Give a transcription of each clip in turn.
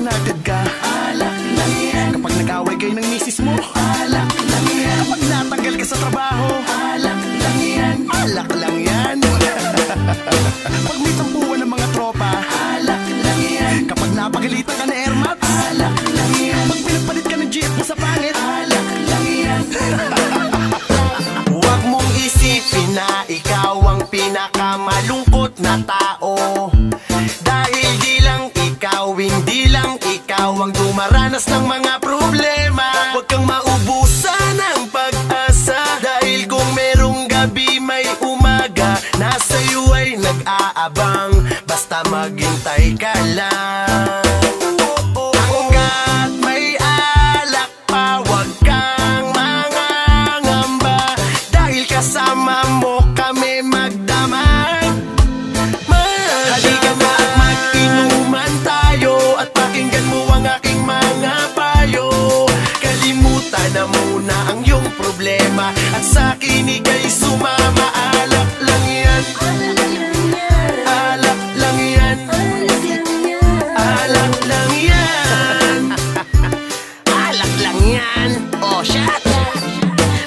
hinagad ka, alak lang yan. Kapag nag-away kayo ng misis mo, alak lang yan. Kapag natanggal ka sa trabaho, alak lang yan. Alak lang yan. Pag may tampuan ng mga tropa, alak lang yan. Kapag napagalitan ka na airmat, alak lang yan. Pag pinagpalit ka ng jeep mo sa pangit, alak lang yan. Huwag mong isipin na ikaw ang pinakamalungkot na tao, dahil di lang ikaw, hindi lang ikaw ang dumaranas ng mga problema. Huwag kang maubusan ng pag-asa, dahil kung merong gabi may umaga, nasa'yo ay nag-aabang, basta maghintay ka lang. Hanggat may alak pa, huwag kang mangangamba, dahil kasama mo kami magdamag. Halika na at mag-inuman tayo, at pakinggan mo ang aking mga payo. Kalimutan na muna ang iyong problema, at sa'kin ika'y sumama. Alak lang yan, alak lang yan, alak lang yan. Alak lang yan. Oh, shit.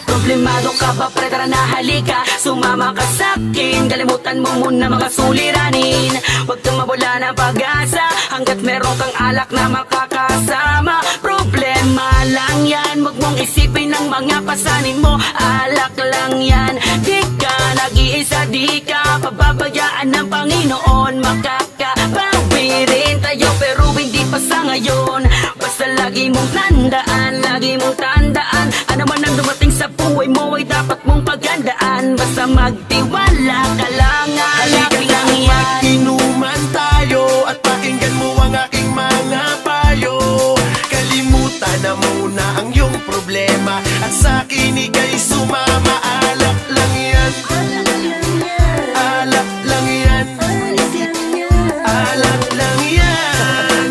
Problemado ka ba, pre? Tara na, halika, sumama ka sa'kin. Kalimutan mo muna mga suliranin. Huwag kang mawala ng pag-asa, hanggat meron kang alak na makakasama. Problema lang yan, huwag mong isipin ang mga pasanin mo. Alak lang yan. Di ka nag-iisa, di ka pababayaan ng Panginoon. Makakabawi rin tayo, pero hindi pa sa ngayon. Basta lagi mong tandaan, lagi mong tandaan, ano man ang dumating sa buhay mo ay dapat mong paghandaan. Basta magtiwala ka lang, alak lang yan. Mag-inuman tayo, at pakinggan mo ang aking mga payo. Kalimutan na muna ang iyong problema, at sa'kin ika'y sumama. Alak lang yan, alak lang yan, alak lang yan.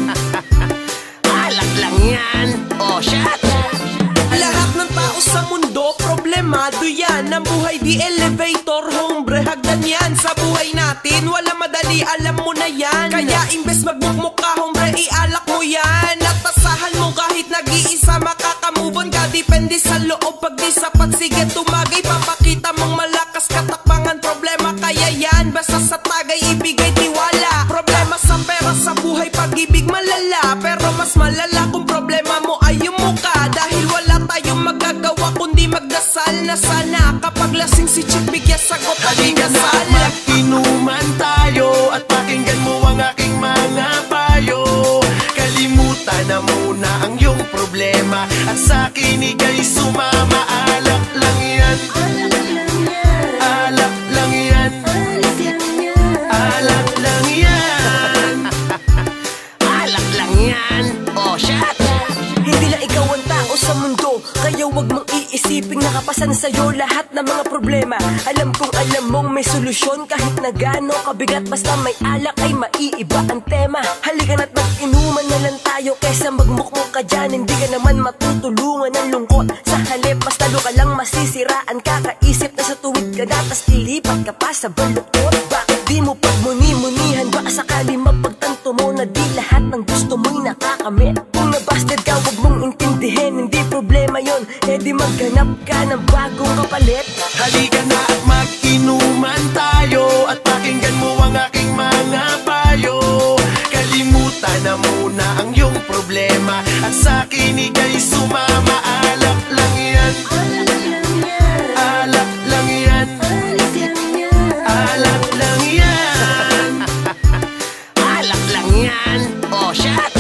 Alak lang yan. Oh, shit. Lahat ng tao sa mundo, problemado yan. Ang buhay di elevator, hombre, hagdan yan. Sa buhay natin, wala madali, alam mo na yan. Kaya imbes magbukmok ka, hombre, ialak mo yan. At tasahan mo kahit nag-iisa, makakamove on ka. Depende sa loob, pag di sapat, sige tumagay. Papakita mong malakas katakbangan, problema kaya yan. Basta sa tagay, ibigay tiwala. Problema sa pera, sa buhay, pag-ibig malala. Pero mas malala kung problema mo ay umuka. Dahil wala tayong magagawa kundi magdasal na sana kapag lasing si Chick, bigyan sagot at Halika na, inasal. mag-inuman tayo, at pakinggan mo ang aking mga payo. Kalimutan na muna ang iyong problema, at sa'kin ika'y sumama. Alak lang yan, alak lang yan, alak lang yan. Alak lang yan. Oh, shit. Hindi lang ikaw ang tao sa mundo, kaya wag mong iisiping nakapasan sa'yo lahat ng mga problema. Alam kong alam mong may solusyon kahit na gaano kabigat, basta may alak ay maiiba ang tema. Halika na't mag-inuman na lang tayo, kesa magmukmuk ka dyan, hindi ka naman matutulungan ng lungkot. Sa halip, mas talo ka lang masisiraan, kakaisip na sa tuwid ka na, tas lilipat ka pa sa baluktot. Bakit di mo pagmuni-munihan, baka sakali mapagtanto mo na di lahat ng gusto mo'y nakakamit. Kung nabasted ka, wag mong intindihin, hindi problema yon, edi maghanap ka ng bagong kapalit. Halika na at mag-inuman tayo, at pakinggan mo ang aking mga payo. Kalimutan na muna ang iyong problema, at sa'kin ika'y sumama. Alak lang yan, alak lang yan, alak lang yan. Alak lang yan. Oh, shit.